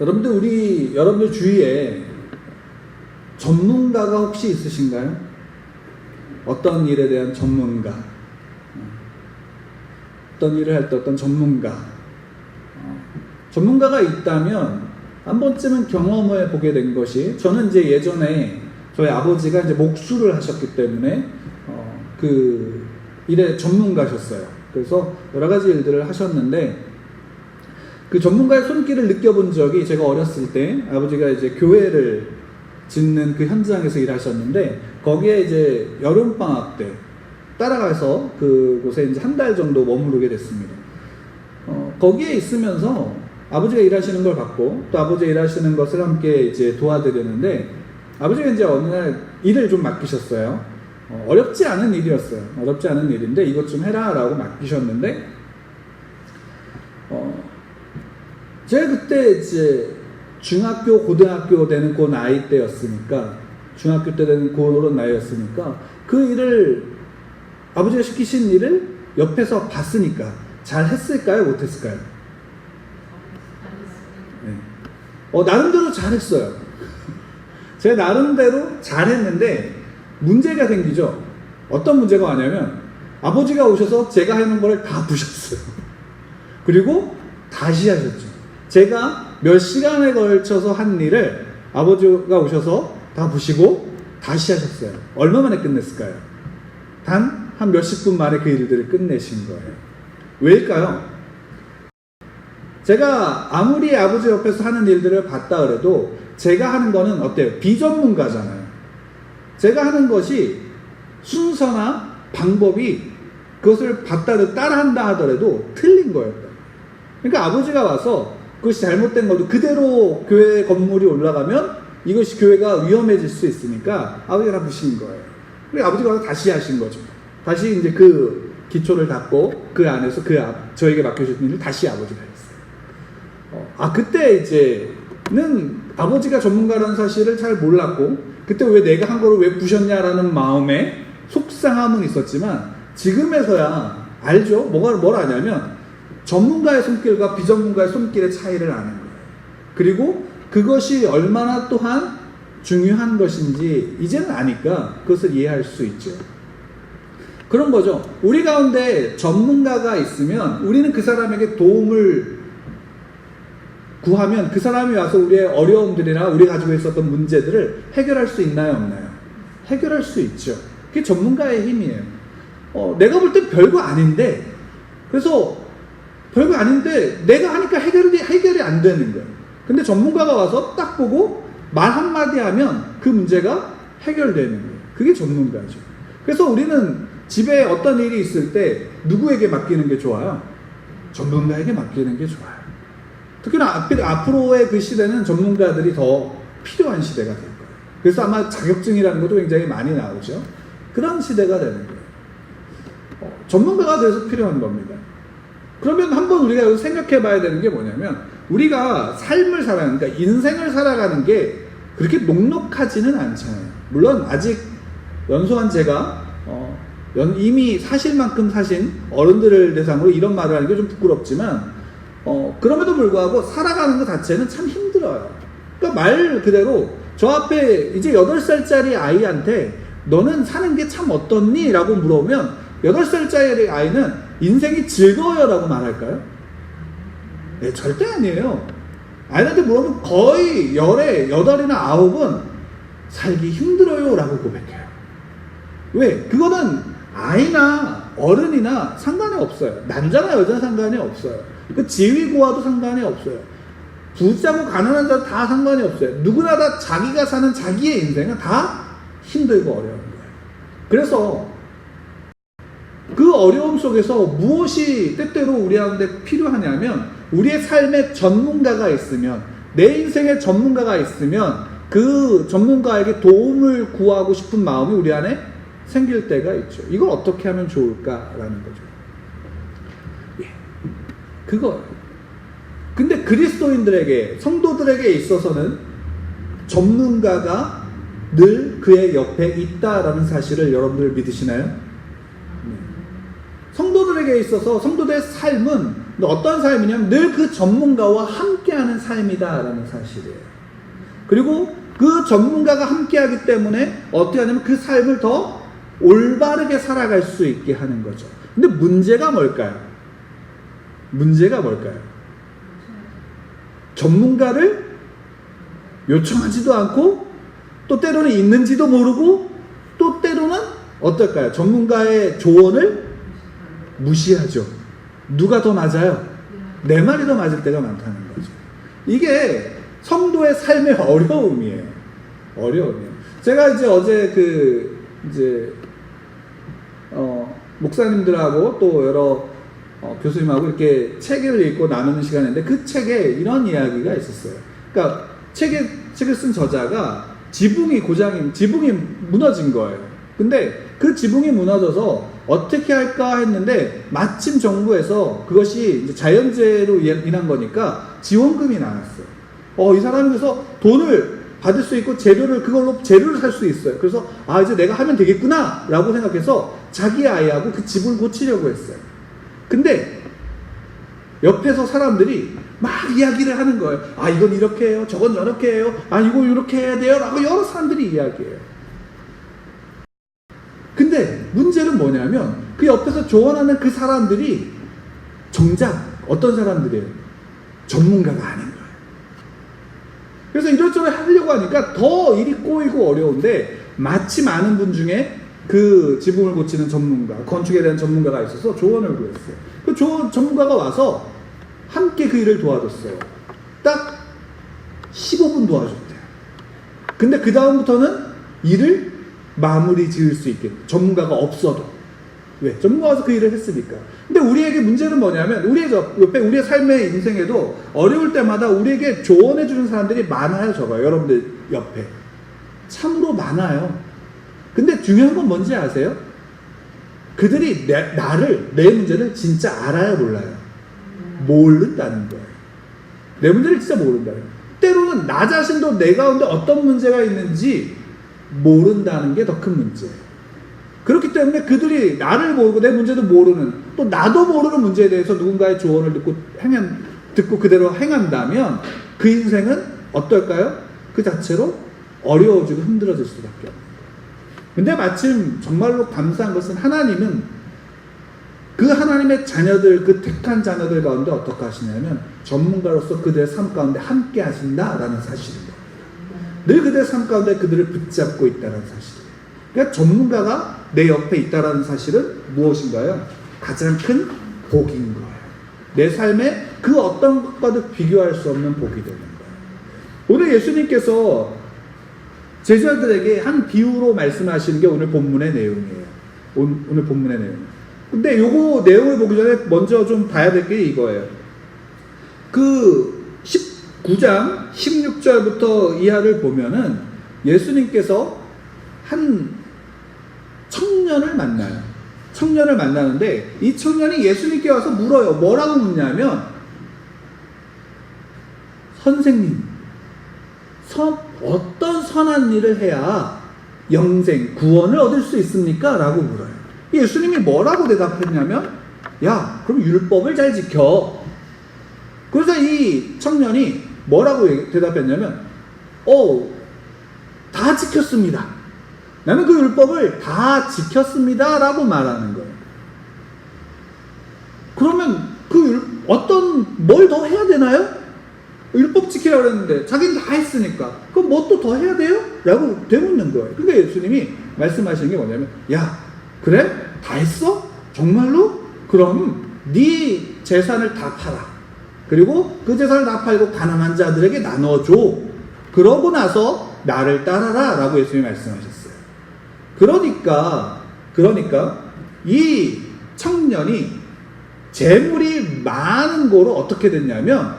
여러분들 주위에 전문가가 혹시 있으신가요? 어떤 일에 대한 전문가, 어떤 일을 할 때 어떤 전문가가 있다면 한 번쯤은 경험을 보게 된 것이, 저는 이제 예전에 저희 아버지가 이제 목수를 하셨기 때문에 그 일의 전문가셨어요. 그래서 여러 가지 일들을 하셨는데, 그 전문가의 손길을 느껴본 적이, 제가 어렸을 때 아버지가 이제 교회를 짓는 그 현장에서 일하셨는데, 거기에 이제 여름방학 때 따라가서 그곳에 이제 한 달 정도 머무르게 됐습니다. 거기에 있으면서 아버지가 일하시는 걸 봤고, 또 아버지 일하시는 것을 함께 이제 도와드리는데, 아버지가 이제 어느 날 일을 좀 맡기셨어요. 어렵지 않은 일이었어요. 어렵지 않은 일인데 이것 좀 해라 라고 맡기셨는데, 제가 그때 이제 중학교, 고등학교 되는 그 나이 때였으니까, 중학교 때 되는 그런 나이였으니까, 그 일을, 아버지가 시키신 일을 옆에서 봤으니까 잘 했을까요? 못했을까요? 네. 나름대로 잘했어요. 제가 나름대로 잘했는데 문제가 생기죠. 어떤 문제가 왔냐면, 아버지가 오셔서 제가 하는 거를 다 부셨어요. 그리고 다시 하셨죠. 제가 몇 시간에 걸쳐서 한 일을 아버지가 오셔서 다 부시고 다시 하셨어요. 얼마 만에 끝냈을까요? 단 한 몇십 분 만에 그 일들을 끝내신 거예요. 왜일까요? 제가 아무리 아버지 옆에서 하는 일들을 봤다 그래도 제가 하는 거는 어때요? 비전문가잖아요. 제가 하는 것이 순서나 방법이, 그것을 봤다 따라한다 하더라도 틀린 거예요. 그러니까 아버지가 와서 그것이 잘못된 것도 그대로 교회 건물이 올라가면 이것이 교회가 위험해질 수 있으니까 아버지가 다 부신 거예요. 그리고 아버지가 와서 다시 하신 거죠. 다시 이제 그 기초를 닦고 그 안에서 저에게 맡겨주신 일을 다시 아버지가 했어요. 그때 이제는 아버지가 전문가라는 사실을 잘 몰랐고, 그때 왜 내가 한 거를 왜 부셨냐라는 마음에 속상함은 있었지만, 지금에서야 알죠. 뭘 아냐면 전문가의 손길과 비전문가의 손길의 차이를 아는 거예요. 그리고 그것이 얼마나 또한 중요한 것인지 이제는 아니까 그것을 이해할 수 있죠. 그런 거죠. 우리 가운데 전문가가 있으면 우리는 그 사람에게 도움을 구하면 그 사람이 와서 우리의 어려움들이나 우리 가지고 있었던 문제들을 해결할 수 있나요, 없나요? 해결할 수 있죠. 그게 전문가의 힘이에요. 내가 볼 땐 별거 아닌데, 그래서 별거 아닌데 내가 하니까 해결이 안 되는 거예요. 근데 전문가가 와서 딱 보고 말 한마디 하면 그 문제가 해결되는 거예요. 그게 전문가죠. 그래서 우리는 집에 어떤 일이 있을 때 누구에게 맡기는 게 좋아요? 전문가에게 맡기는 게 좋아요. 특히나 앞으로의 그 시대는 전문가들이 더 필요한 시대가 될 거예요. 그래서 아마 자격증이라는 것도 굉장히 많이 나오죠. 그런 시대가 되는 거예요. 전문가가 돼서 필요한 겁니다. 그러면 한번 우리가 여기서 생각해 봐야 되는 게 뭐냐면, 우리가 삶을 그러니까 인생을 살아가는 게 그렇게 녹록하지는 않잖아요. 물론 아직 연소한 제가 이미 사실 만큼 사신 어른들을 대상으로 이런 말을 하는 게 좀 부끄럽지만, 그럼에도 불구하고 살아가는 것 자체는 참 힘들어요. 그러니까 말 그대로 저 앞에 이제 8살짜리 아이한테 너는 사는 게 참 어떻니? 라고 물어보면 8살짜리 아이는 인생이 즐거워요 라고 말할까요? 네, 절대 아니에요. 아이한테 물어보면 거의 10에 8이나 9은 살기 힘들어요 라고 고백해요. 왜? 그거는 아이나 어른이나 상관이 없어요. 남자나 여자나 상관이 없어요. 그 지위고와도 상관이 없어요. 부자고 가난한 자 다 상관이 없어요. 누구나 다 자기가 사는 자기의 인생은 다 힘들고 어려운 거예요. 그래서 그 어려움 속에서 무엇이 때때로 우리한테 필요하냐면, 우리의 삶에 전문가가 있으면, 내 인생에 전문가가 있으면 그 전문가에게 도움을 구하고 싶은 마음이 우리 안에 생길 때가 있죠. 이걸 어떻게 하면 좋을까라는 거죠. 그거. 근데 그리스도인들에게, 성도들에게 있어서는 전문가가 늘 그의 옆에 있다라는 사실을 여러분들 믿으시나요? 성도들에게 성도에게 있어서 성도들의 삶은 어떤 삶이냐면 늘 그 전문가와 함께하는 삶이다라는 사실이에요. 그리고 그 전문가가 함께하기 때문에 어떻게 하냐면 그 삶을 더 올바르게 살아갈 수 있게 하는 거죠. 근데 문제가 뭘까요? 문제가 뭘까요? 전문가를 요청하지도 않고 또 때로는 있는지도 모르고 또 때로는 어떨까요? 전문가의 조언을 무시하죠. 누가 더 맞아요? 내 말이 더 맞을 때가 많다는 거죠. 이게 성도의 삶의 어려움이에요. 어려움이에요. 제가 이제 어제 목사님들하고 또 여러 교수님하고 이렇게 책을 읽고 나누는 시간인데 그 책에 이런 이야기가 있었어요. 그러니까 책을 쓴 저자가 지붕이 무너진 거예요. 근데 그 지붕이 무너져서 어떻게 할까 했는데 마침 정부에서 그것이 이제 자연재해로 인한 거니까 지원금이 나왔어요. 이 사람이 그래서 돈을 받을 수 있고 그걸로 재료를 살 수 있어요. 그래서 이제 내가 하면 되겠구나 라고 생각해서 자기 아이하고 그 집을 고치려고 했어요. 근데 옆에서 사람들이 막 이야기를 하는 거예요. 이건 이렇게 해요. 저건 저렇게 해요. 이거 이렇게 해야 돼요. 라고 여러 사람들이 이야기해요. 근데 문제는 뭐냐면 그 옆에서 조언하는 그 사람들이 정작 어떤 사람들이에요? 전문가가 아닌 거예요. 그래서 이것저것 하려고 하니까 더 일이 꼬이고 어려운데 마침 아는 분 중에 그 지붕을 고치는 전문가, 건축에 대한 전문가가 있어서 조언을 구했어요. 그 전문가가 와서 함께 그 일을 도와줬어요. 딱 15분 도와줬대요. 근데 그 다음부터는 일을 마무리 지을 수 있게, 전문가가 없어도. 왜? 전문가가 와서 그 일을 했으니까. 근데 우리에게 문제는 뭐냐면 우리의 삶의 인생에도 어려울 때마다 우리에게 조언해주는 사람들이 많아요. 적어요. 여러분들 옆에 참으로 많아요. 근데 중요한 건 뭔지 아세요? 그들이 내 문제를 진짜 알아요, 몰라요? 모른다는 거예요. 내 문제를 진짜 모른다는 거예요. 때로는 나 자신도 내 가운데 어떤 문제가 있는지 모른다는 게 더 큰 문제예요. 그렇기 때문에 그들이 나를 모르고 내 문제도 모르는, 또 나도 모르는 문제에 대해서 누군가의 조언을 듣고 그대로 행한다면 그 인생은 어떨까요? 그 자체로 어려워지고 힘들어질 수밖에 없는 거예요. 근데 마침 정말로 감사한 것은 하나님은 그 하나님의 자녀들, 그 택한 자녀들 가운데 어떻게 하시냐면 전문가로서 그들의 삶 가운데 함께 하신다라는 사실입니다. 늘 그들의 삶 가운데 그들을 붙잡고 있다는 사실이에요. 그러니까 전문가가 내 옆에 있다는 사실은 무엇인가요? 가장 큰 복인 거예요. 내 삶에 그 어떤 것과도 비교할 수 없는 복이 되는 거예요. 오늘 예수님께서 제자들에게 한 비유로 말씀하시는 게 오늘 본문의 내용이에요. 오늘 본문의 내용. 근데 요거 내용을 보기 전에 먼저 좀 봐야 될 게 이거예요. 그 19장 16절부터 이하를 보면은 예수님께서 한 청년을 만나요. 청년을 만나는데 이 청년이 예수님께 와서 물어요. 뭐라고 묻냐면 선생님, 어떤 선한 일을 해야 영생, 구원을 얻을 수 있습니까? 라고 물어요. 예수님이 뭐라고 대답했냐면 야, 그럼 율법을 잘 지켜. 그래서 이 청년이 뭐라고 대답했냐면 다 지켰습니다. 나는 그 율법을 다 지켰습니다. 라고 말하는 거예요. 그러면 뭘 더 해야 되나요? 율법 지키라고 그랬는데 자기는 다 했으니까 그럼 뭐 또 더 해야 돼요? 라고 되묻는 거예요. 그러니까 예수님이 말씀하시는 게 뭐냐면 야, 그래? 다 했어? 정말로? 그럼 네 재산을 다 팔아. 그리고 그 재산을 다 팔고 가난한 자들에게 나눠줘. 그러고 나서 나를 따라라 라고 예수님이 말씀하셨어요. 그러니까 이 청년이 재물이 많은 거로 어떻게 됐냐면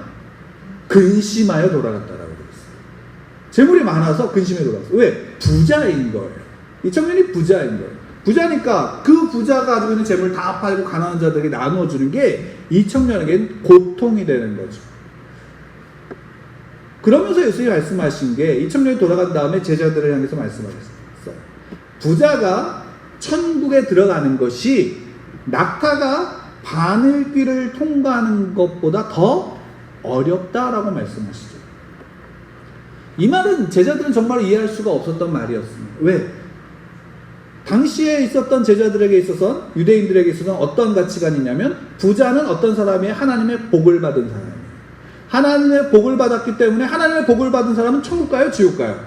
근심하여 돌아갔다라고 그랬어요. 재물이 많아서 근심해 돌아갔어요. 왜? 부자인 거예요. 이 청년이 부자인 거예요. 부자니까 그 부자가 가지고 있는 재물을 다 팔고 가난한 자들에게 나누어주는 게 이 청년에게는 고통이 되는 거죠. 그러면서 예수님이 말씀하신 게 이 청년이 돌아간 다음에 제자들을 향해서 말씀하셨어요. 부자가 천국에 들어가는 것이 낙타가 바늘길을 통과하는 것보다 더 어렵다라고 말씀하시죠. 이 말은 제자들은 정말 이해할 수가 없었던 말이었습니다. 왜? 당시에 있었던 제자들에게 있어서, 유대인들에게 있어서 어떤 가치관이냐면, 부자는 어떤 사람이에요? 하나님의 복을 받은 사람이에요. 하나님의 복을 받았기 때문에 하나님의 복을 받은 사람은 천국 가요? 지옥 가요?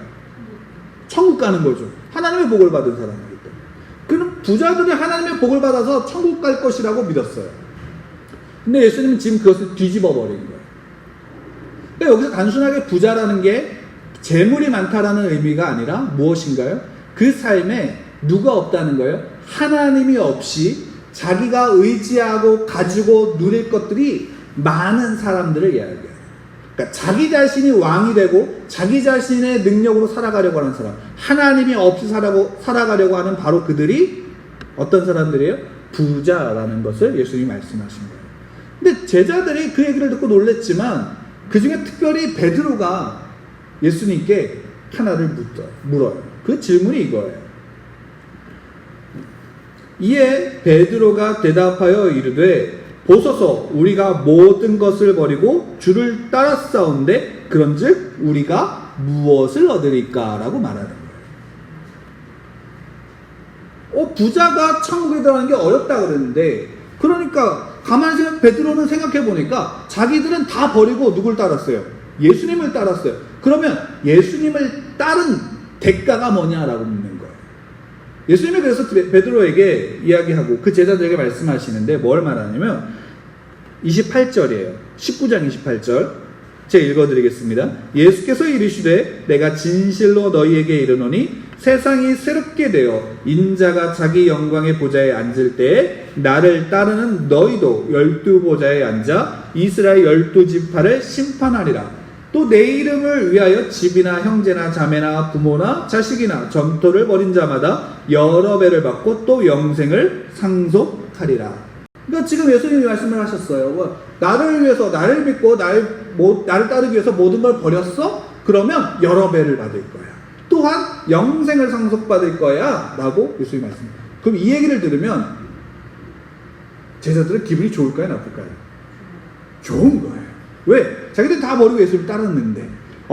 천국 가는 거죠. 하나님의 복을 받은 사람이기 때문에. 그럼 부자들이 하나님의 복을 받아서 천국 갈 것이라고 믿었어요. 근데 예수님은 지금 그것을 뒤집어 버린 거예요. 그러니까 여기서 단순하게 부자라는 게 재물이 많다라는 의미가 아니라 무엇인가요? 그 삶에 누가 없다는 거예요? 하나님이 없이 자기가 의지하고 가지고 누릴 것들이 많은 사람들을 이야기해요. 그러니까 자기 자신이 왕이 되고 자기 자신의 능력으로 살아가려고 하는 사람, 하나님이 없이 살아가려고 하는 바로 그들이 어떤 사람들이에요? 부자라는 것을 예수님이 말씀하신 거예요. 근데 제자들이 그 얘기를 듣고 놀랬지만 그 중에 특별히 베드로가 예수님께 하나를 물어요. 그 질문이 이거예요. 이에 베드로가 대답하여 이르되 보소서 우리가 모든 것을 버리고 주를 따랐사온데 그런즉 우리가 무엇을 얻으리까? 라고 말하는 거예요. 부자가 천국에 들어가는 게 어렵다 그랬는데, 그러니까 가만히 베드로는 생각해 보니까 자기들은 다 버리고 누굴 따랐어요? 예수님을 따랐어요. 그러면 예수님을 따른 대가가 뭐냐라고 묻는 거예요. 예수님이 그래서 베드로에게 이야기하고 그 제자들에게 말씀하시는데 뭘 말하냐면 28절이에요. 19장 28절 제가 읽어드리겠습니다. 예수께서 이르시되 내가 진실로 너희에게 이르노니 세상이 새롭게 되어 인자가 자기 영광의 보좌에 앉을 때에 나를 따르는 너희도 12보좌에 앉아 이스라엘 12지파를 심판하리라. 또 내 이름을 위하여 집이나 형제나 자매나 부모나 자식이나 전토를 벌인 자마다 여러 배를 받고 또 영생을 상속하리라. 그러니까 지금 예수님이 말씀을 하셨어요. 나를 위해서, 나를 믿고 나를 따르기 위해서 모든 걸 버렸어? 그러면 여러 배를 받을 거야. 또한 영생을 상속받을 거야 라고 예수님이 말씀해요. 그럼 이 얘기를 들으면 제자들은 기분이 좋을까요? 나쁠까요? 좋은 거예요. 왜? 자기들 다 버리고 예수를 따랐는데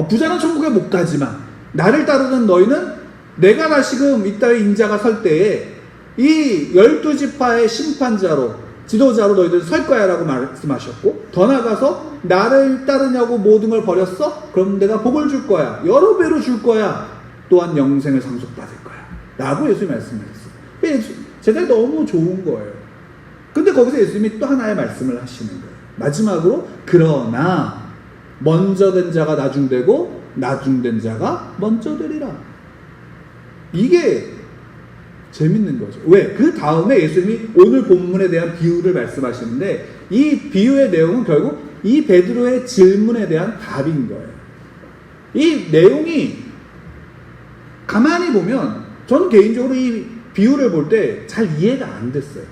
부자는 천국에 못 가지만 나를 따르는 너희는 내가 다시금 이 땅에 인자가 설 때에 이 12지파의 심판자로 지도자로 너희들 설 거야 라고 말씀하셨고, 더 나아가서 나를 따르냐고 모든 걸 버렸어? 그럼 내가 복을 줄 거야, 여러 배로 줄 거야, 또한 영생을 상속받을 거야 라고 예수님이 말씀하셨어요. 제가 너무 좋은 거예요. 근데 거기서 예수님이 또 하나의 말씀을 하시는 거예요. 마지막으로 그러나 먼저 된 자가 나중되고 나중된 자가 먼저 되리라. 이게 재밌는 거죠. 왜? 그 다음에 예수님이 오늘 본문에 대한 비유를 말씀하시는데 이 비유의 내용은 결국 이 베드로의 질문에 대한 답인 거예요. 이 내용이 가만히 보면 저는 개인적으로 이 비유를 볼 때 잘 이해가 안 됐어요.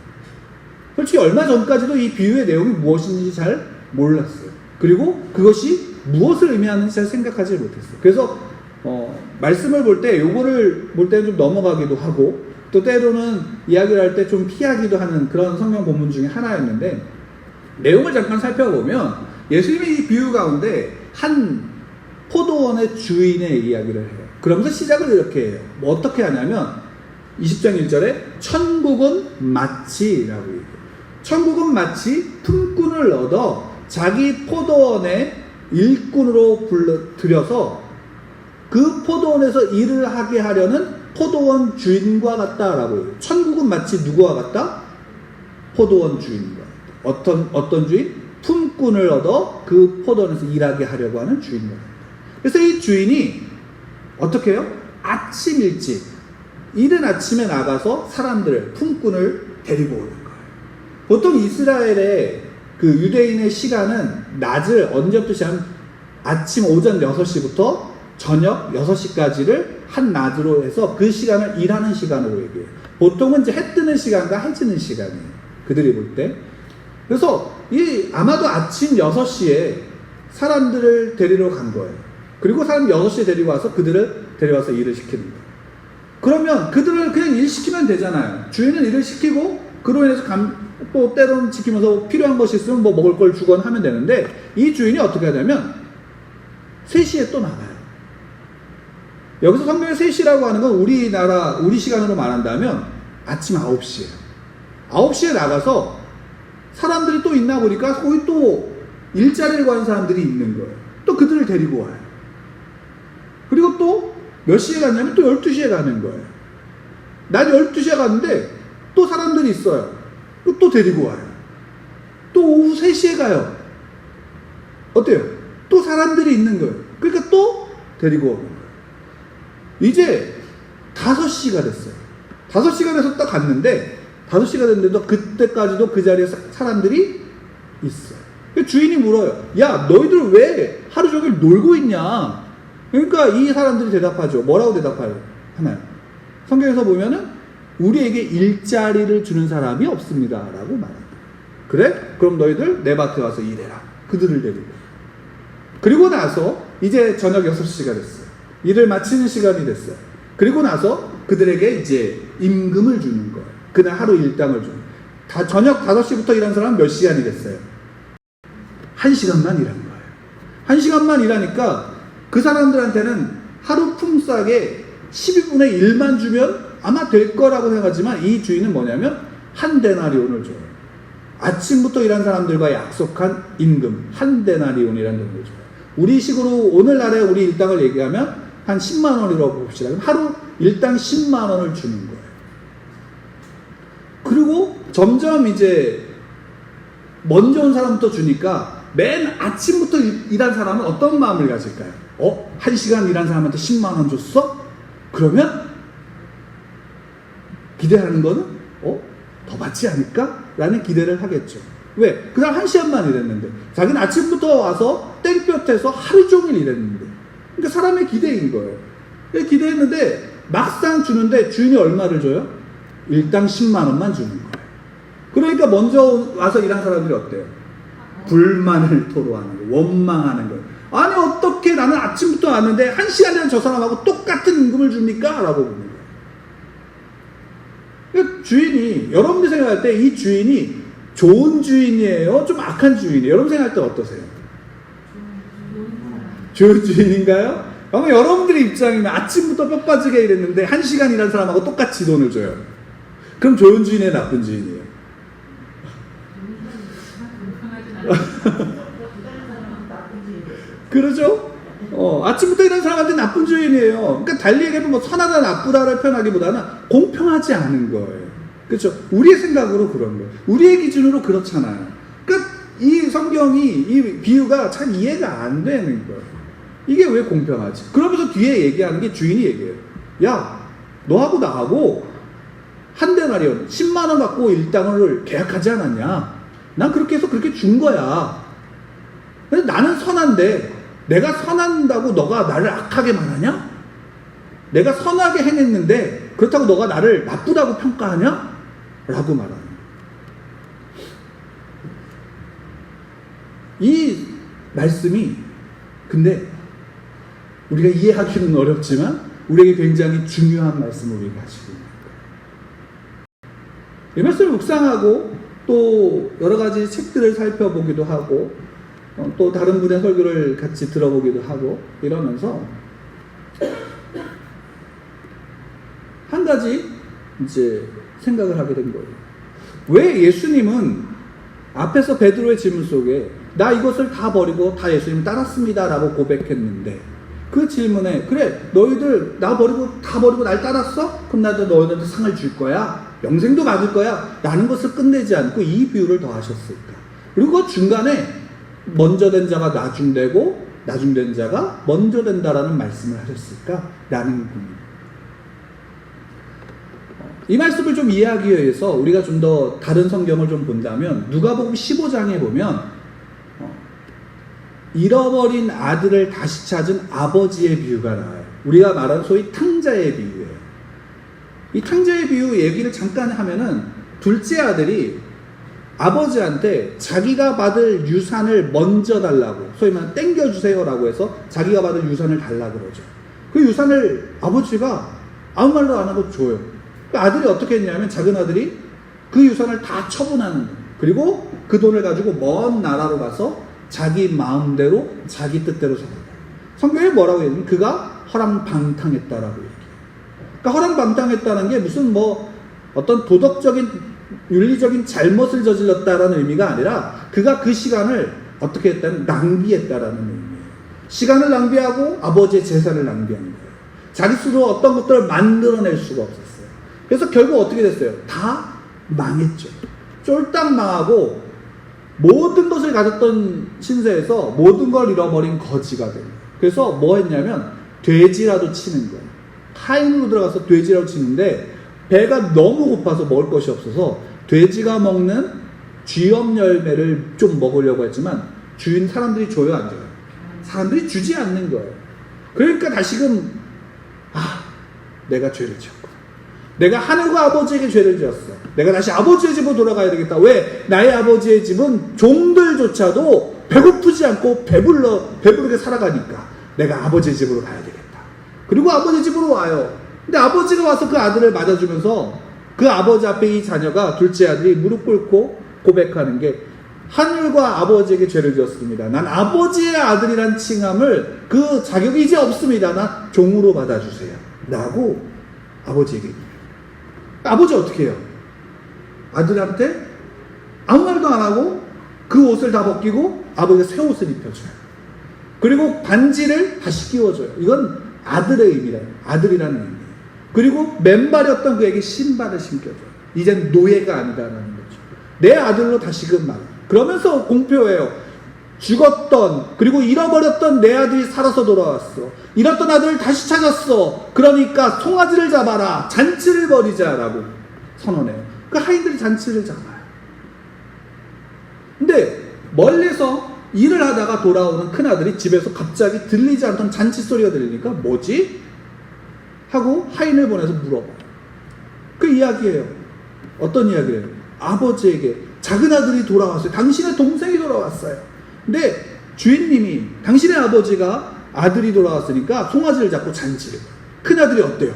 솔직히 얼마 전까지도 이 비유의 내용이 무엇인지 잘 몰랐어요. 그리고 그것이 무엇을 의미하는지 잘 생각하지 못했어요. 그래서 말씀을 볼 때 요거를 볼 때는 좀 넘어가기도 하고 또 때로는 이야기를 할 때 좀 피하기도 하는 그런 성경 본문 중에 하나였는데, 내용을 잠깐 살펴보면 예수님이 이 비유 가운데 한 포도원의 주인의 이야기를 해요. 그러면서 시작을 이렇게 해요. 뭐 어떻게 하냐면 20장 1절에 천국은 마치라고 얘기해요. 천국은 마치 품꾼을 얻어 자기 포도원의 일꾼으로 들여서 그 포도원에서 일을 하게 하려는 포도원 주인과 같다라고 해요. 천국은 마치 누구와 같다? 포도원 주인과 같다. 어떤 주인? 품꾼을 얻어 그 포도원에서 일하게 하려고 하는 주인과 같다. 그래서 이 주인이 어떻게 해요? 아침 일찍 이른 아침에 나가서 사람들을, 품꾼을 데리고 오는 거예요. 보통 이스라엘의 그 유대인의 시간은 낮을 언제부터 시작하면 아침 오전 6시부터 저녁 6시까지를 한 낮으로 해서 그 시간을 일하는 시간으로 얘기해요. 보통은 이제 해 뜨는 시간과 해 지는 시간이에요. 그들이 볼 때. 그래서 아마도 아침 6시에 사람들을 데리러 간 거예요. 그리고 사람 6시에 데리고 와서 그들을 데려와서 일을 시키는 거예요. 그러면 그들을 그냥 일 시키면 되잖아요. 주인은 일을 시키고 그로 인해서 또 때로는 지키면서 필요한 것이 있으면 뭐 먹을 걸 주거나 하면 되는데, 이 주인이 어떻게 하냐면 3시에 또 나가요. 여기서 성경의 3시라고 하는 건 우리 시간으로 말한다면 아침 9시예요. 9시에 나가서 사람들이 또 있나 보니까 거기 또 일자리를 구하는 사람들이 있는 거예요. 또 그들을 데리고 와요. 그리고 또 몇 시에 갔냐면 또 12시에 가는 거예요. 난 12시에 갔는데 또 사람들이 있어요. 또 데리고 와요. 또 오후 3시에 가요. 어때요? 또 사람들이 있는 거예요. 그러니까 또 데리고 오는 거예요. 이제 5시가 됐어요. 5시가 돼서 딱 갔는데 5시가 됐는데도 그때까지도 그 자리에 사람들이 있어요. 주인이 물어요. 야, 너희들 왜 하루 종일 놀고 있냐? 그러니까 이 사람들이 대답하죠. 뭐라고 대답하나요? 성경에서 보면은 우리에게 일자리를 주는 사람이 없습니다 라고 말합니다. 그래? 그럼 너희들 내 밭에 와서 일해라. 그들을 데리고. 그리고 나서 이제 저녁 6시가 됐어요. 일을 마치는 시간이 됐어요. 그리고 나서 그들에게 이제 임금을 주는 거예요. 그날 하루 일당을 주는 거예요. 저녁 5시부터 일한 사람은 몇 시간이 됐어요? 1시간만 일한 거예요. 1시간만 일하니까 그 사람들한테는 하루 품삯에 12분의 1만 주면 아마 될 거라고 생각하지만, 이 주인은 뭐냐면 한 데나리온을 줘요. 아침부터 일한 사람들과 약속한 임금 한 데나리온이라는 돈을 줘요. 우리 식으로 오늘날에 우리 일당을 얘기하면 한 10만 원이라고 봅시다. 그럼 하루 일당 10만 원을 주는 거예요. 그리고 점점 이제 먼저 온 사람부터 주니까 맨 아침부터 일한 사람은 어떤 마음을 가질까요? 1시간 일한 사람한테 10만 원 줬어? 그러면 기대하는 거는 더 받지 않을까? 라는 기대를 하겠죠. 왜? 그날 1시간만 일했는데, 자기는 아침부터 와서 땡볕에서 하루 종일 일했는데, 그러니까 사람의 기대인 거예요. 기대했는데 막상 주는데 주인이 얼마를 줘요? 일당 10만 원만 주는 거예요. 그러니까 먼저 와서 일한 사람들이 어때요? 불만을 토로하는 거예요. 원망하는 거예요. 아니 어떻게 나는 아침부터 왔는데 1시간이나 저 사람하고 똑같은 임금을 줍니까? 라고 묻는 거예요. 그러니까 주인이, 여러분들 생각할 때 이 주인이 좋은 주인이에요? 좀 악한 주인이에요? 여러분 생각할 때 어떠세요? 좋은 주인인가요? 그러면 여러분들의 입장이면 아침부터 뼈 빠지게 일했는데 1시간 일한 사람하고 똑같이 돈을 줘요. 그럼 좋은 주인이에요? 나쁜 주인이에요? 그러죠? 아침부터 일하는 사람한테 나쁜 주인이에요. 그러니까 달리 얘기하면 뭐 선하다 나쁘다를 표현하기보다는 공평하지 않은 거예요. 그렇죠? 우리의 생각으로 그런 거예요. 우리의 기준으로 그렇잖아요. 그러니까 이 성경이, 이 비유가 참 이해가 안 되는 거예요. 이게 왜 공평하지? 그러면서 뒤에 얘기하는 게 주인이 얘기해요. 야, 너하고 나하고 한 데나리온 10만 원 갖고 일당을 계약하지 않았냐? 난 그렇게 해서 그렇게 준 거야. 근데 나는 선한데 내가 선한다고 너가 나를 악하게 말하냐? 내가 선하게 행했는데 그렇다고 너가 나를 나쁘다고 평가하냐? 라고 말하는 거예요. 이 말씀이 근데 우리가 이해하기는 어렵지만 우리에게 굉장히 중요한 말씀을 우리가 가지고 있는 거예요. 이 말씀을 묵상하고 또 여러 가지 책들을 살펴보기도 하고 또 다른 분의 설교를 같이 들어보기도 하고 이러면서 한 가지 이제 생각을 하게 된 거예요. 왜 예수님은 앞에서 베드로의 질문 속에 나 이것을 다 버리고 다 예수님 따랐습니다 라고 고백했는데 그 질문에 그래 너희들 나 버리고 다 버리고 날 따랐어? 그럼 나도 너희들한테 상을 줄 거야 영생도 받을 거야 라는 것을 끝내지 않고 이 비유를 더 하셨을까? 그리고 그 중간에 먼저 된 자가 나중되고 나중된 자가 먼저 된다라는 말씀을 하셨을까? 라는 고민. 이 말씀을 좀 이해하기 위해서 우리가 좀 더 다른 성경을 좀 본다면 누가복음 15장에 보면 잃어버린 아들을 다시 찾은 아버지의 비유가 나와요. 우리가 말하는 소위 탕자의 비유예요. 이 탕자의 비유 얘기를 잠깐 하면은 둘째 아들이 아버지한테 자기가 받을 유산을 먼저 달라고 소위 말하는 땡겨주세요라고 해서 자기가 받을 유산을 달라고 그러죠. 그 유산을 아버지가 아무 말도 안 하고 줘요. 그 아들이 어떻게 했냐면 작은 아들이 그 유산을 다 처분하는 거예요. 그리고 그 돈을 가지고 먼 나라로 가서 자기 마음대로 자기 뜻대로 살아요. 성경에 뭐라고 얘기하냐면 그가 허랑방탕했다라고 얘기해요. 그러니까 허랑방탕했다는 게 무슨 뭐 어떤 도덕적인 윤리적인 잘못을 저질렀다라는 의미가 아니라 그가 그 시간을 어떻게 했다는 낭비했다라는 의미예요. 시간을 낭비하고 아버지의 재산을 낭비한 거예요. 자기 스스로 어떤 것들을 만들어낼 수가 없었어요. 그래서 결국 어떻게 됐어요? 다 망했죠. 쫄딱 망하고 모든 것을 가졌던 신세에서 모든 걸 잃어버린 거지가 돼요. 그래서 뭐 했냐면 돼지라도 치는 거예요. 타인으로 들어가서 돼지라도 치는데 배가 너무 고파서 먹을 것이 없어서 돼지가 먹는 쥐염 열매를 좀 먹으려고 했지만 주인 사람들이 줘요, 안 줘요? 사람들이 주지 않는 거예요. 그러니까 다시금 내가 죄를 지었고 내가 하늘과 아버지에게 죄를 지었어. 내가 다시 아버지의 집으로 돌아가야 되겠다. 왜? 나의 아버지의 집은 종들조차도 배고프지 않고 배부르게 살아가니까 내가 아버지의 집으로 가야 되겠다. 그리고 아버지 집으로 와요. 근데 아버지가 와서 그 아들을 맞아주면서 그 아버지 앞에 이 자녀가 둘째 아들이 무릎 꿇고 고백하는 게 하늘과 아버지에게 죄를 지었습니다. 난 아버지의 아들이란 칭함을 그 자격이 이제 없습니다. 나 종으로 받아주세요. 라고 아버지에게. 아버지 어떻게 해요? 아들한테 아무 말도 안 하고 그 옷을 다 벗기고 아버지가 새 옷을 입혀줘요. 그리고 반지를 다시 끼워줘요. 이건 아들의 의미래요. 아들이라는 의미. 그리고 맨발이었던 그에게 신발을 신겨줘요. 이젠 노예가 아니다라는 거죠. 내 아들로 다시금 말. 그러면서 공표해요. 죽었던 그리고 잃어버렸던 내 아들이 살아서 돌아왔어. 잃었던 아들을 다시 찾았어. 그러니까 송아지를 잡아라. 잔치를 벌이자라고 선언해요. 그 하인들이 잔치를 잡아요. 근데 멀리서 일을 하다가 돌아오는 큰아들이 집에서 갑자기 들리지 않던 잔치 소리가 들리니까 뭐지? 하고 하인을 보내서 물어봐요. 그 이야기예요. 어떤 이야기예요? 아버지에게 작은 아들이 돌아왔어요. 당신의 동생이 돌아왔어요. 근데 주인님이 당신의 아버지가 아들이 돌아왔으니까 송아지를 잡고 잔치를. 큰아들이 어때요?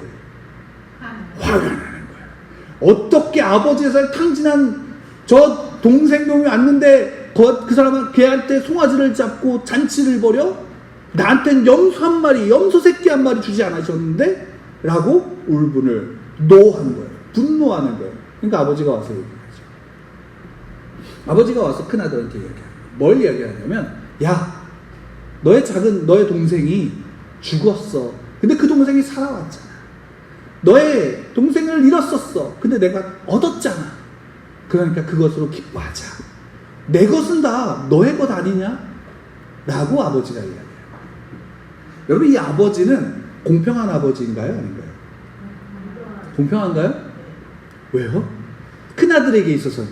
화가 나는 거예요. 어떻게 아버지의 살 탕진한 저 동생 놈이 왔는데 그 사람은 걔한테 송아지를 잡고 잔치를 벌여? 나한텐 염소 한 마리, 염소 새끼 한 마리 주지 않으셨는데? 라고 울분을 노한 거예요. 분노하는 거예요. 그러니까 아버지가 와서 얘기하죠. 아버지가 와서 큰아들한테 얘기해요. 뭘 이야기하냐면 너의 동생이 죽었어. 근데 그 동생이 살아왔잖아. 너의 동생을 잃었었어. 근데 내가 얻었잖아. 그러니까 그것으로 기뻐하자. 내 것은 다 너의 것 아니냐? 라고 아버지가 이야기해요. 여러분, 이 아버지는 공평한 아버지인가요? 아닌가요? 공평한가요? 왜요? 큰아들에게 있어서는.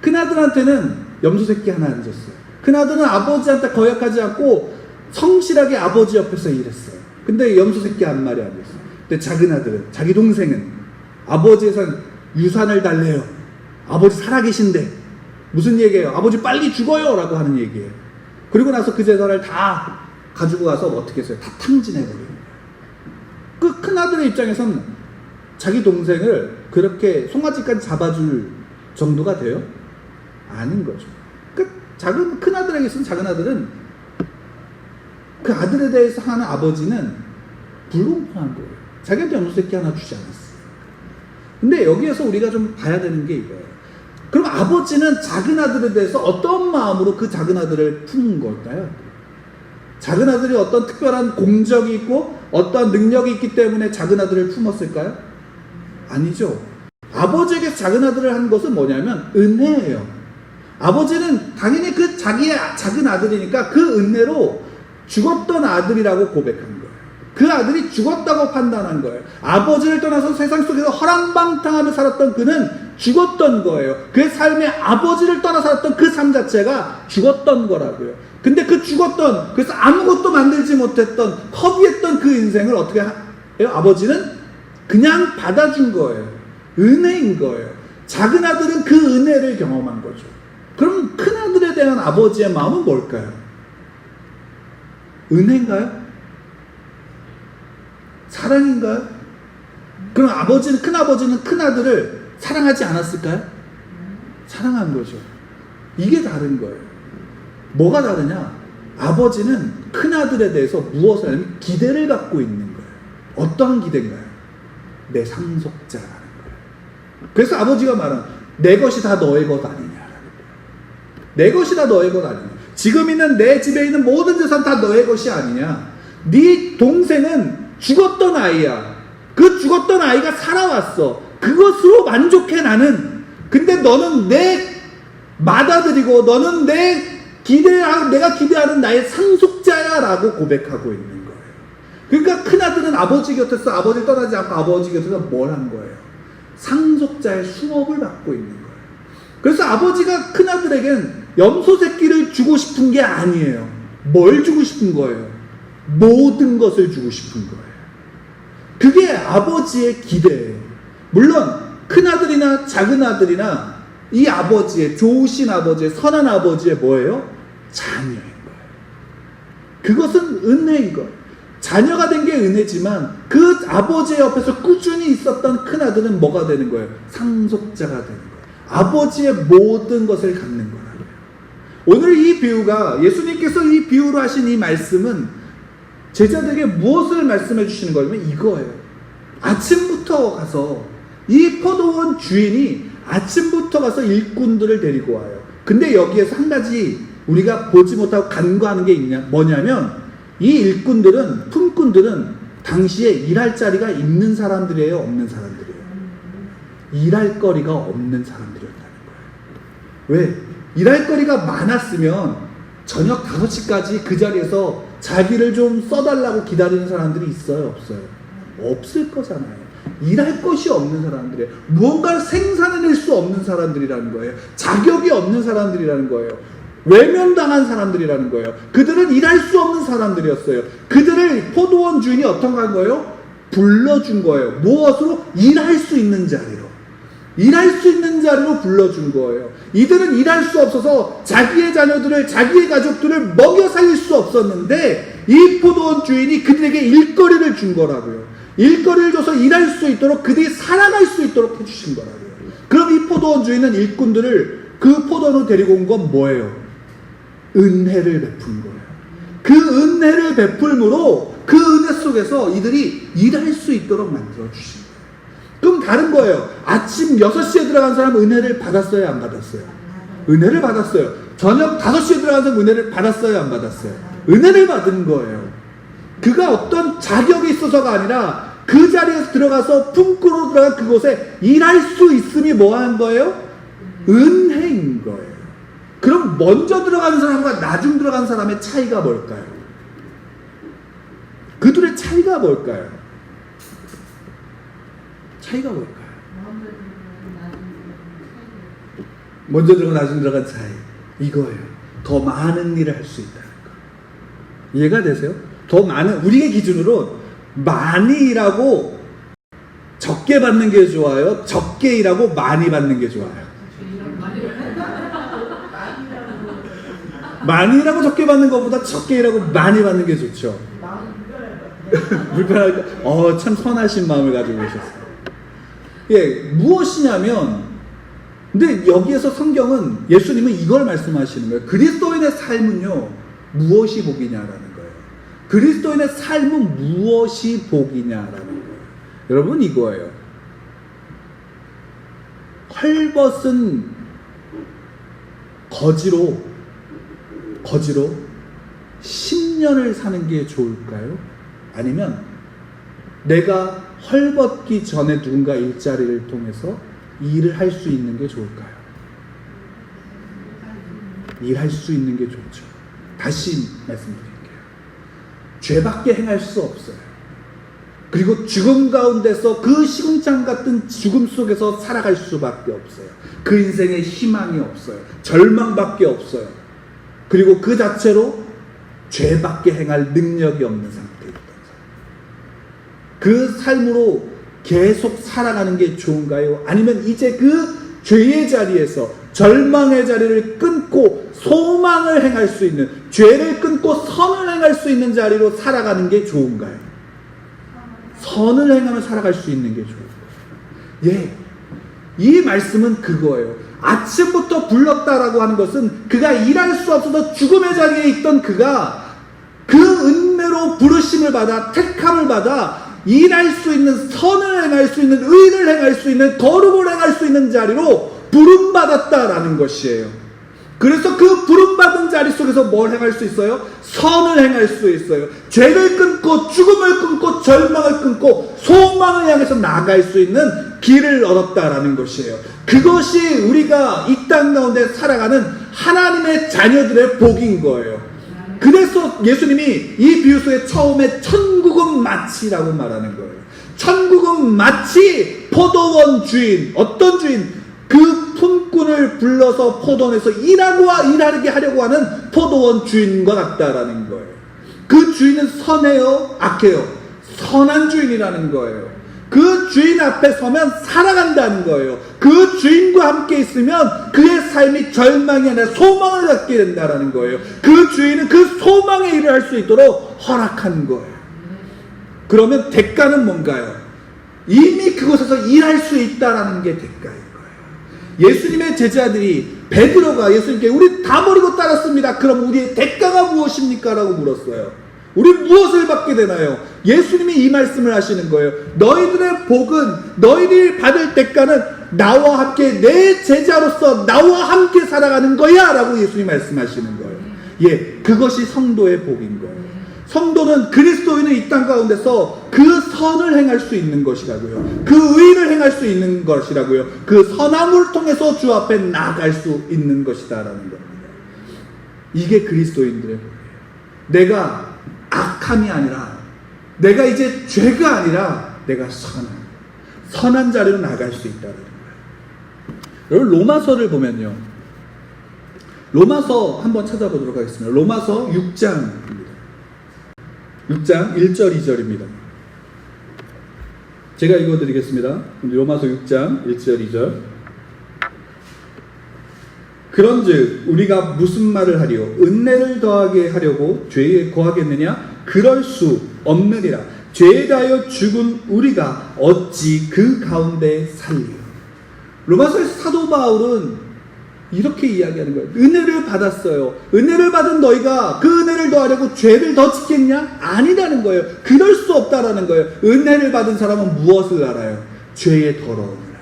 큰아들한테는 염소새끼 하나 안 줬어요. 큰아들은 아버지한테 거역하지 않고 성실하게 아버지 옆에서 일했어요. 근데 염소새끼 한 마리 안 줬어요. 근데 작은 아들은, 자기 동생은 아버지에서 유산을 달래요. 아버지 살아계신데 무슨 얘기예요? 아버지 빨리 죽어요! 라고 하는 얘기예요. 그리고 나서 그 재산을 다 가지고 가서 어떻게 했어요? 다 탕진해버려요. 그 큰아들의 입장에서는 자기 동생을 그렇게 송아지까지 잡아줄 정도가 돼요? 아닌 거죠. 큰아들에게서는 작은 아들은 그 아들에 대해서 하는 아버지는 불공평한 거예요. 자기한테 염소새끼 하나 주지 않았어요. 근데 여기에서 우리가 좀 봐야 되는 게 이거예요. 그럼 아버지는 작은 아들에 대해서 어떤 마음으로 그 작은 아들을 품은 걸까요? 작은 아들이 어떤 특별한 공적이 있고 어떠한 능력이 있기 때문에 작은 아들을 품었을까요? 아니죠. 아버지에게 작은 아들을 한 것은 뭐냐면 은혜예요. 아버지는 당연히 그 자기의 작은 아들이니까 그 은혜로 죽었던 아들이라고 고백한 거예요. 그 아들이 죽었다고 판단한 거예요. 아버지를 떠나서 세상 속에서 허랑방탕하며 살았던 그는 죽었던 거예요. 그의 삶에 아버지를 떠나 살았던 그 삶 자체가 죽었던 거라고요. 근데 그 죽었던, 그래서 아무것도 만들지 못했던 허비했던 그 인생을 어떻게 해요? 아버지는 그냥 받아준 거예요. 은혜인 거예요. 작은 아들은 그 은혜를 경험한 거죠. 그럼 큰 아들에 대한 아버지의 마음은 뭘까요? 은혜인가요? 사랑인가요? 그럼 큰 아버지는 큰 아들을 사랑하지 않았을까요? 사랑한 거죠. 이게 다른 거예요. 뭐가 다르냐? 아버지는 큰아들에 대해서 무엇을 하냐면 기대를 갖고 있는 거예요. 어떠한 기대인가요? 내 상속자라는 거예요. 그래서 아버지가 말하는 내 것이 다 너의 것 아니냐라는 거예요. 내 것이 다 너의 것 아니냐. 지금 있는 내 집에 있는 모든 재산 다 너의 것이 아니냐. 네 동생은 죽었던 아이야. 그 죽었던 아이가 살아왔어. 그것으로 만족해 나는. 근데 너는 내 맏아들이고 너는 내가 기대하는 나의 상속자야 라고 고백하고 있는 거예요. 그러니까 큰아들은 아버지 곁에서 아버지를 떠나지 않고 아버지 곁에서 뭘 한 거예요? 상속자의 수업을 받고 있는 거예요. 그래서 아버지가 큰아들에겐 염소 새끼를 주고 싶은 게 아니에요. 뭘 주고 싶은 거예요? 모든 것을 주고 싶은 거예요. 그게 아버지의 기대예요. 물론 큰아들이나 작은아들이나 이 아버지의 좋으신 아버지의 선한 아버지의 뭐예요? 자녀인 거예요. 그것은 은혜인 거예요. 자녀가 된 게 은혜지만 그 아버지의 옆에서 꾸준히 있었던 큰아들은 뭐가 되는 거예요? 상속자가 되는 거예요. 아버지의 모든 것을 갖는 거라고요. 오늘 이 비유가 예수님께서 이 비유로 하신 이 말씀은 제자들에게 무엇을 말씀해 주시는 거냐면 이거예요. 아침부터 가서 이 포도원 주인이 아침부터 가서 일꾼들을 데리고 와요. 근데 여기에서 한 가지 우리가 보지 못하고 간과하는 게 뭐냐면 이 일꾼들은, 품꾼들은 당시에 일할 자리가 있는 사람들이에요? 없는 사람들이에요? 일할 거리가 없는 사람들이었다는 거예요. 왜? 일할 거리가 많았으면 저녁 5시까지 그 자리에서 자기를 좀 써달라고 기다리는 사람들이 있어요? 없어요? 없을 거잖아요. 일할 것이 없는 사람들이에요. 무언가를 생산해낼 수 없는 사람들이라는 거예요. 자격이 없는 사람들이라는 거예요. 외면당한 사람들이라는 거예요. 그들은 일할 수 없는 사람들이었어요. 그들을 포도원 주인이 어떻게 한 거예요? 불러준 거예요. 무엇으로? 일할 수 있는 자리로. 일할 수 있는 자리로 불러준 거예요. 이들은 일할 수 없어서 자기의 자녀들을, 자기의 가족들을 먹여 살릴 수 없었는데 이 포도원 주인이 그들에게 일거리를 준 거라고요. 일거리를 줘서 일할 수 있도록 그들이 살아갈 수 있도록 해주신 거라고요. 그럼 이 포도원 주인은 일꾼들을 그 포도원으로 데리고 온 건 뭐예요? 은혜를 베푼 거예요. 그 은혜를 베풀므로 그 은혜 속에서 이들이 일할 수 있도록 만들어 주신 거예요. 그럼 다른 거예요. 아침 6시에 들어간 사람은 은혜를 받았어요? 안 받았어요? 은혜를 받았어요. 저녁 5시에 들어간 사람은 은혜를 받았어요? 안 받았어요? 은혜를 받은 거예요. 그가 어떤 자격이 있어서가 아니라 그 자리에서 들어가서 품구로 들어간 그곳에 일할 수 있음이 뭐 하는 거예요? 은혜인 거예요. 그럼 먼저 들어간 사람과 나중 들어간 사람의 차이가 뭘까요? 그들의 차이가 뭘까요? 차이가 뭘까요? 먼저 들어가고 나중 들어간 차이. 이거예요. 더 많은 일을 할 수 있다는 거. 이해가 되세요? 더 많은, 우리의 기준으로 많이 일하고 적게 받는 게 좋아요? 적게 일하고 많이 받는 게 좋아요? 많이 일하고 적게 받는 것보다 적게 일하고 많이 받는 게 좋죠. 불편하니까 참 선하신 마음을 가지고 계셨어요. 예, 무엇이냐면, 근데 여기에서 성경은, 예수님은 이걸 말씀하시는 거예요. 그리스도인의 삶은요, 무엇이 복이냐라는 거예요. 그리스도인의 삶은 무엇이 복이냐라는 거예요. 여러분, 이거예요. 헐벗은 거지로 10년을 사는 게 좋을까요? 아니면 내가 헐벗기 전에 누군가 일자리를 통해서 일을 할 수 있는 게 좋을까요? 일할 수 있는 게 좋죠. 다시 말씀드릴게요. 죄밖에 행할 수 없어요. 그리고 죽음 가운데서 그 시궁창 같은 죽음 속에서 살아갈 수밖에 없어요. 그 인생에 희망이 없어요. 절망밖에 없어요. 그리고 그 자체로 죄밖에 행할 능력이 없는 상태였던 사람. 그 삶으로 계속 살아가는 게 좋은가요? 아니면 이제 그 죄의 자리에서 절망의 자리를 끊고 소망을 행할 수 있는, 죄를 끊고 선을 행할 수 있는 자리로 살아가는 게 좋은가요? 선을 행하며 살아갈 수 있는 게 좋은 거예요. 예. 이 말씀은 그거예요. 아침부터 불렀다라고 하는 것은 그가 일할 수 없어서 죽음의 자리에 있던 그가 그 은혜로 부르심을 받아 택함을 받아 일할 수 있는, 선을 행할 수 있는, 의를 행할 수 있는, 거룩을 행할 수 있는 자리로 부름받았다라는 것이에요. 그래서 그 부름받은 자리 속에서 뭘 행할 수 있어요? 선을 행할 수 있어요. 죄를 끊고 죽음을 끊고 절망을 끊고 소망을 향해서 나아갈 수 있는 길을 얻었다라는 것이에요. 그것이 우리가 이 땅 가운데 살아가는 하나님의 자녀들의 복인 거예요. 그래서 예수님이 이 비유 속에 처음에 천국은 마치라고 말하는 거예요. 천국은 마치 포도원 주인, 어떤 주인? 그 품꾼을 불러서 포도원에서 일하게 하려고 하는 포도원 주인과 같다라는 거예요. 그 주인은 선해요? 악해요? 선한 주인이라는 거예요. 그 주인 앞에 서면 살아간다는 거예요. 그 주인과 함께 있으면 그의 삶이 절망이 아니라 소망을 갖게 된다는 거예요. 그 주인은 그 소망의 일을 할 수 있도록 허락한 거예요. 그러면 대가는 뭔가요? 이미 그곳에서 일할 수 있다는 게 대가인 거예요. 예수님의 제자들이 베드로가 예수님께 우리 다 버리고 따랐습니다. 그럼 우리의 대가가 무엇입니까? 라고 물었어요. 우리 무엇을 받게 되나요? 예수님이 이 말씀을 하시는 거예요. 너희들의 복은, 너희들이 받을 대가는 나와 함께 내 제자로서 나와 함께 살아가는 거야 라고 예수님이 말씀하시는 거예요. 예, 그것이 성도의 복인 거예요. 성도는 그리스도인은 이 땅 가운데서 그 선을 행할 수 있는 것이라고요. 그 의를 행할 수 있는 것이라고요. 그 선함을 통해서 주 앞에 나아갈 수 있는 것이다라는 겁니다. 이게 그리스도인들의 복이에요. 내가 악함이 아니라, 내가 이제 죄가 아니라 내가 선한 자리로 나갈 수 있다는 거예요. 여러분 로마서를 보면요, 로마서 한번 찾아보도록 하겠습니다. 로마서 6장입니다. 6장 1절 2절입니다. 제가 읽어드리겠습니다. 로마서 6장 1절 2절. 그런즉 우리가 무슨 말을 하리요? 은혜를 더하게 하려고 죄에 거하겠느냐? 그럴 수 없느니라. 죄에 대하여 죽은 우리가 어찌 그 가운데 살리요? 로마서에서 사도 바울은 이렇게 이야기하는 거예요. 은혜를 받았어요. 은혜를 받은 너희가 그 은혜를 더하려고 죄를 더 짓겠냐? 아니라는 거예요. 그럴 수 없다라는 거예요. 은혜를 받은 사람은 무엇을 알아요? 죄의 더러움을 알아요.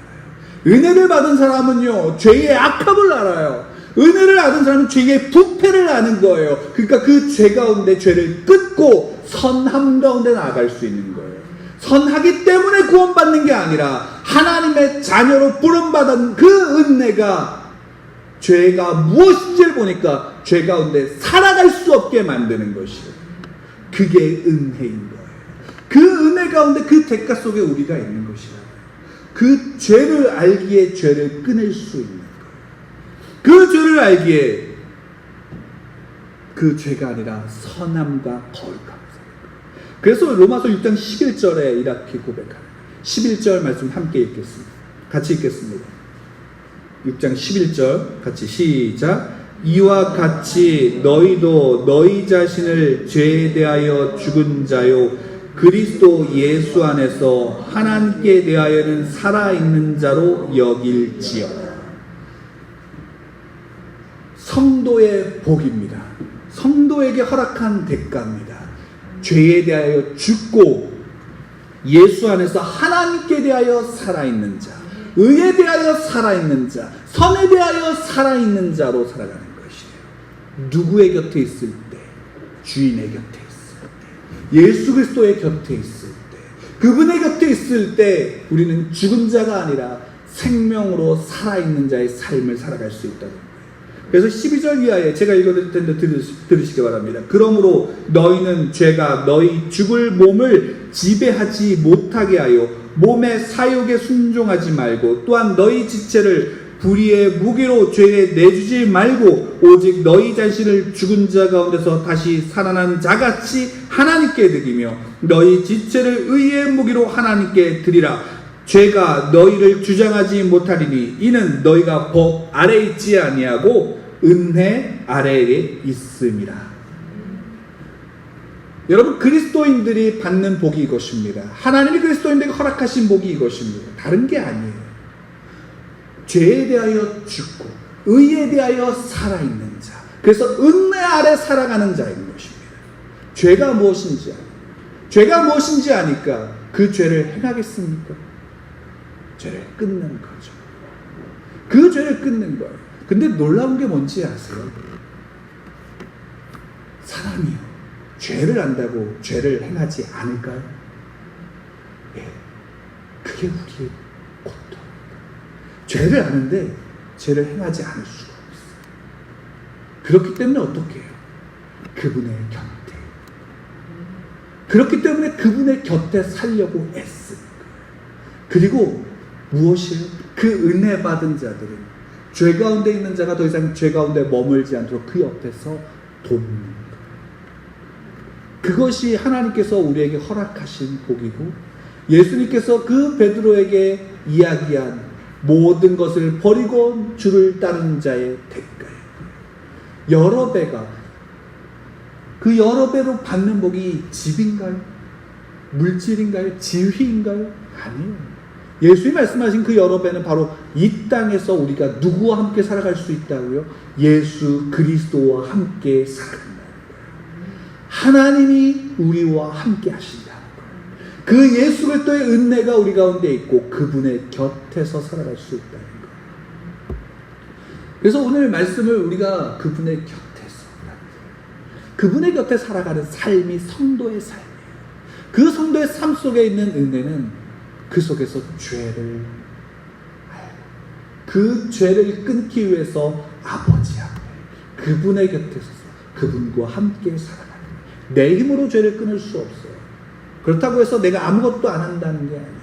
은혜를 받은 사람은요, 죄의 악함을 알아요. 은혜를 받은 사람은 죄의 부패를 아는 거예요. 그러니까 그 죄 가운데 죄를 끊고 선함 가운데 나아갈 수 있는 거예요. 선하기 때문에 구원받는 게 아니라 하나님의 자녀로 부름받은 그 은혜가 죄가 무엇인지를 보니까 죄 가운데 살아갈 수 없게 만드는 것이에요. 그게 은혜인 거예요. 그 은혜 가운데 그 대가 속에 우리가 있는 것이라. 그 죄를 알기에 죄를 끊을 수 있는 거예요. 그 죄를 알기에 그 죄가 아니라 선함과 거룩함을. 그래서 로마서 6장 11절에 이렇게 고백합니다. 11절 말씀 함께 읽겠습니다. 같이 읽겠습니다. 6장 11절 같이 시작. 이와 같이 너희도 너희 자신을 죄에 대하여 죽은 자요 그리스도 예수 안에서 하나님께 대하여는 살아있는 자로 여길지어다. 성도의 복입니다. 성도에게 허락한 대가입니다. 죄에 대하여 죽고 예수 안에서 하나님께 대하여 살아있는 자, 의에 대하여 살아있는 자, 선에 대하여 살아있는 자로 살아가는 것이에요. 누구의 곁에 있을 때? 주인의 곁에 있을 때, 예수 그리스도의 곁에 있을 때, 그분의 곁에 있을 때 우리는 죽은 자가 아니라 생명으로 살아있는 자의 삶을 살아갈 수 있다는 거예요. 그래서 12절 이하에 제가 읽어드릴 텐데 들으시기 바랍니다. 그러므로 너희는 죄가 너희 죽을 몸을 지배하지 못하게 하여 몸의 사욕에 순종하지 말고 또한 너희 지체를 불의의 무기로 죄에 내주지 말고 오직 너희 자신을 죽은 자 가운데서 다시 살아난 자같이 하나님께 드리며 너희 지체를 의의 무기로 하나님께 드리라. 죄가 너희를 주장하지 못하리니 이는 너희가 법 아래 있지 아니하고 은혜 아래에 있음이라. 여러분, 그리스도인들이 받는 복이 이것입니다. 하나님이 그리스도인들에게 허락하신 복이 이것입니다. 다른 게 아니에요. 죄에 대하여 죽고 의에 대하여 살아있는 자. 그래서 은혜 아래 살아가는 자인 것입니다. 죄가 무엇인지 죄가 무엇인지 아니까 그 죄를 행하겠습니까? 죄를 끊는 거죠. 그 죄를 끊는 거예요. 근데 놀라운 게 뭔지 아세요? 사람이요, 죄를 안다고 죄를 행하지 않을까요? 예, 그게 우리의 고통입니다. 죄를 아는데 죄를 행하지 않을 수가 없어요. 그렇기 때문에 어떻게 해요? 그분의 곁에. 그렇기 때문에 그분의 곁에 살려고 애씁니다. 그리고 무엇이에요? 그 은혜 받은 자들은 죄 가운데 있는 자가 더 이상 죄 가운데 머물지 않도록 그 옆에서 돕는 것. 그것이 하나님께서 우리에게 허락하신 복이고, 예수님께서 그 베드로에게 이야기한 모든 것을 버리고 주를 따르는 자의 대가예요. 여러 배가, 그 여러 배로 받는 복이 집인가요? 물질인가요? 지위인가요? 아니에요. 예수님이 말씀하신 그 여러 배는 바로 이 땅에서 우리가 누구와 함께 살아갈 수 있다고요? 예수 그리스도와 함께 살아간다는 거예요. 하나님이 우리와 함께 하신다는 거예요. 그 예수 그리스도의 은혜가 우리 가운데 있고 그분의 곁에서 살아갈 수 있다는 거예요. 그래서 오늘 말씀을 우리가 그분의 곁에서, 그분의 곁에 살아가는 삶이 성도의 삶이에요. 그 성도의 삶 속에 있는 은혜는 그 속에서 죄를 알고 그 죄를 끊기 위해서 아버지 앞에 그분의 곁에 서서 그분과 함께 살아가는 거예요. 내 힘으로 죄를 끊을 수 없어요. 그렇다고 해서 내가 아무것도 안 한다는 게 아니에요.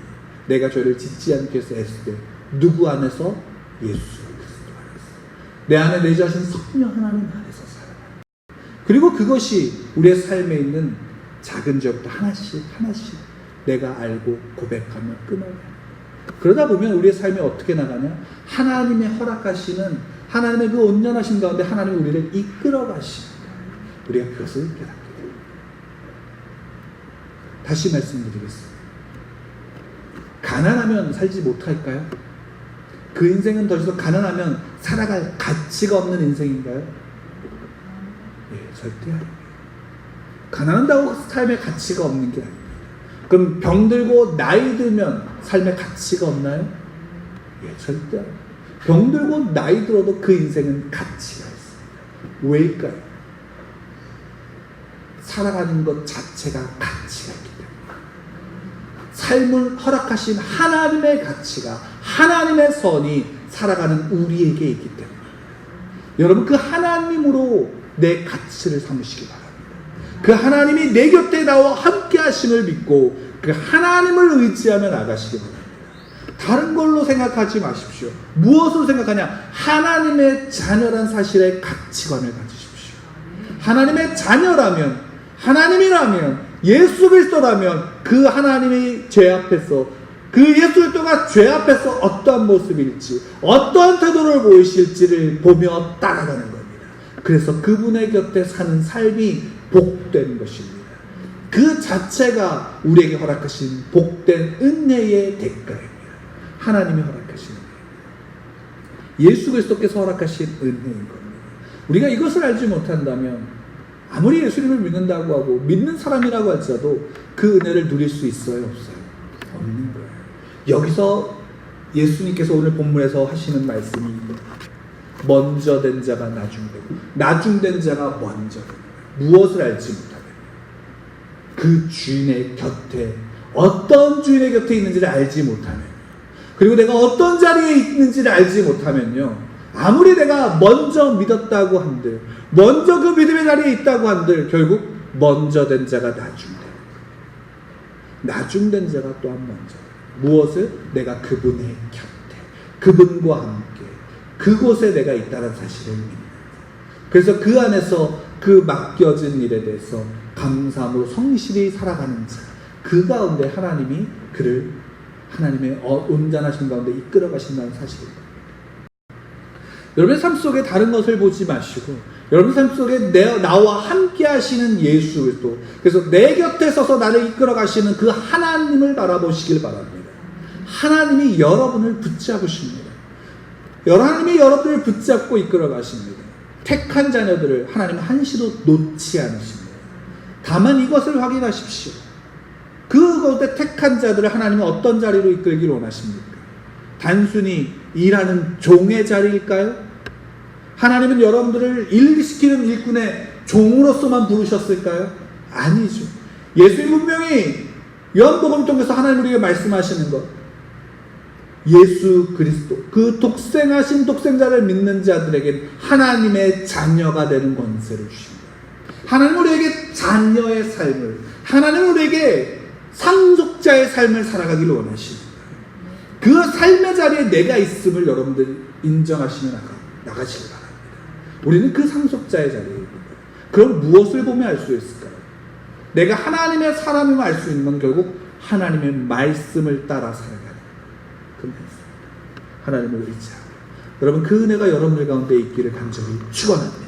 내가 죄를 짓지 않기 위해서 애쓸 때 누구 안에서? 예수 그리스도 안에서. 내 안에 내주하신 성령 하나님 안에서 살아가는 거예요. 그리고 그것이 우리의 삶에 있는 작은 죄부터 하나씩 하나씩 내가 알고 고백하며 끊어요. 그러다 보면 우리의 삶이 어떻게 나가냐? 하나님의 허락하시는, 하나님의 그 온전하신 가운데 하나님이 우리를 이끌어 가시는 거예요. 우리가 그것을 깨닫게 돼요. 다시 말씀드리겠습니다. 가난하면 살지 못할까요? 그 인생은 더 이상 가난하면 살아갈 가치가 없는 인생인가요? 예, 절대 아닙니다. 가난한다고 삶의 가치가 없는 게 아닙니다. 그럼 병들고 나이 들면 삶의 가치가 없나요? 예, 절대 아닙니다. 병들고 나이 들어도 그 인생은 가치가 있습니다. 왜일까요? 살아가는 것 자체가 가치가 있기 때문에. 삶을 허락하신 하나님의 가치가, 하나님의 선이 살아가는 우리에게 있기 때문에. 여러분, 그 하나님으로 내 가치를 삼으시기 바랍니다. 그 하나님이 내 곁에 나와 함께 하심을 믿고 그 하나님을 의지하며 나가시기 바랍니다. 다른 걸로 생각하지 마십시오. 무엇으로 생각하냐? 하나님의 자녀란 사실에 가치관을 가지십시오. 하나님의 자녀라면, 하나님이라면, 예수 그리스도라면 그 하나님의 죄 앞에서, 그 예수 그리스도가 죄 앞에서 어떠한 모습일지, 어떠한 태도를 보이실지를 보며 따라가는 겁니다. 그래서 그분의 곁에 사는 삶이 복된 것입니다. 그 자체가 우리에게 허락하신 복된 은혜의 대가입니다. 하나님이 허락하신 은혜, 예수 그리스도께서 허락하신 은혜인 겁니다. 우리가 이것을 알지 못한다면 아무리 예수님을 믿는다고 하고 믿는 사람이라고 할지라도 그 은혜를 누릴 수 있어요? 없어요? 없는 거예요. 여기서 예수님께서 오늘 본문에서 하시는 말씀이 먼저 된 자가 나중되고 나중된 자가 먼저 됩니다. 무엇을 알지 못하면 그 주인의 곁에, 어떤 주인의 곁에 있는지를 알지 못하면, 그리고 내가 어떤 자리에 있는지를 알지 못하면요, 아무리 내가 먼저 믿었다고 한들, 먼저 그 믿음의 자리에 있다고 한들 결국 먼저 된 자가 나중된, 나중된 자가 또한 먼저. 무엇을? 내가 그분의 곁에, 그분과 함께 그곳에 내가 있다는 사실을 믿는. 그래서 그 안에서 그 맡겨진 일에 대해서 감사함으로 성실히 살아가는 자, 그 가운데 하나님이 그를 하나님의 온전하신 가운데 이끌어 가신다는 사실입니다. 여러분의 삶 속에 다른 것을 보지 마시고 여러분 삶 속에 나와 함께 하시는 예수 그리스도, 그래서 내 곁에 서서 나를 이끌어 가시는 그 하나님을 바라보시길 바랍니다. 하나님이 여러분을 붙잡으십니다. 하나님이 여러분을 붙잡고 이끌어 가십니다. 택한 자녀들을 하나님은 한시도 놓지 않으십니다. 다만 이것을 확인하십시오. 그곳에 택한 자들을 하나님은 어떤 자리로 이끌기를 원하십니까? 단순히 일하는 종의 자리일까요? 하나님은 여러분들을 일시키는 일꾼의 종으로서만 부르셨을까요? 아니죠. 예수님 분명히 요한복음 통해서 하나님 우리에게 말씀하시는 것, 예수 그리스도 그 독생하신 독생자를 믿는 자들에게 하나님의 자녀가 되는 권세를 주십니다. 하나님 우리에게 자녀의 삶을, 하나님 우리에게 상속자의 삶을 살아가기를 원하십니다. 그 삶의 자리에 내가 있음을 여러분들이 인정하시며 나가시기 바랍니다. 우리는 그 상속자의 자리에 있는 거예요. 그럼 무엇을 보며 알 수 있을까요? 내가 하나님의 사람임을 알 수 있는 건 결국 하나님의 말씀을 따라 살아가는 그 말씀. 하나님을 의지하고 여러분 그 은혜가 여러분들 가운데 있기를 간절히 축원합니다.